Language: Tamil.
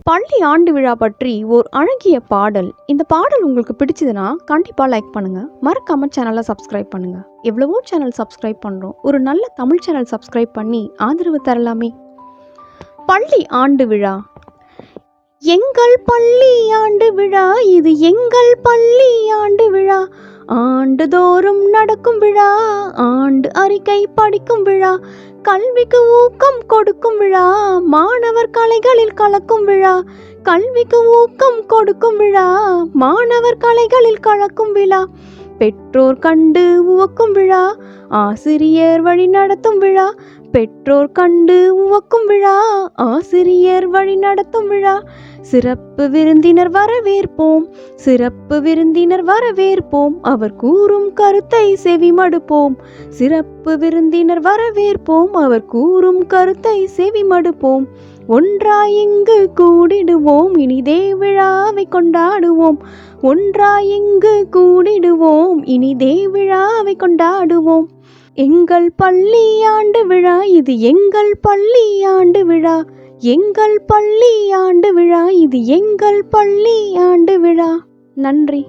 பள்ளி ஆண்டு விழா பற்றி ஒரு அழகிய பாடல். இந்த பாடல் உங்களுக்கு பிடிச்சதுன்னா கண்டிப்பாக லைக் பண்ணுங்கள். மறக்காம சேனலை சப்ஸ்கிரைப் பண்ணுங்கள். எவ்வளவோ சேனல் சப்ஸ்கிரைப் பண்ணுறோம். ஒரு நல்ல தமிழ் சேனல் சப்ஸ்கிரைப் பண்ணி ஆதரவு தரலாமே. பள்ளி ஆண்டு விழா. எங்கள் பள்ளி ஆண்டு விழா, இது எங்கள் பள்ளி ஆண்டு விழா. ஆண்டுதோறும் நடக்கும் விழா, ஆண்டு அறிக்கை படிக்கும் விழா, கல்விக்கு ஊக்கம் கொடுக்கும் விழா, மாணவர் கலைகளில் கலக்கும் விழா. கல்விக்கு ஊக்கம் கொடுக்கும் விழா, மாணவர் கலைகளில் கலக்கும் விழா. பெற்றோர் கண்டு உவக்கும் விழா, ஆசிரியர் வழி நடத்தும் விழா. பெற்றோர் கண்டு உவக்கும் விழா, ஆசிரியர் வழி நடத்தும் விழா. சிறப்பு விருந்தினர் வரவேற்போம், சிறப்பு விருந்தினர் வரவேற்போம், அவர் கூறும் கருத்தை செவிமடுப்போம். சிறப்பு விருந்தினர் வரவேற்போம், அவர் கூறும் கருத்தை செவிமடுப்போம். ஒன்றாய் இங்கு கூடிடுவோம், இனிதே விழாவை கொண்டாடுவோம். ஒன்றாய் இங்கு கூடிடுவோம், இனிதே விழாவை கொண்டாடுவோம். எங்கள் பள்ளி ஆண்டு விழா, இது எங்கள் பள்ளி ஆண்டு விழா. எங்கள் பள்ளி ஆண்டு விழா, இது எங்கள் பள்ளி ஆண்டு விழா. நன்றி.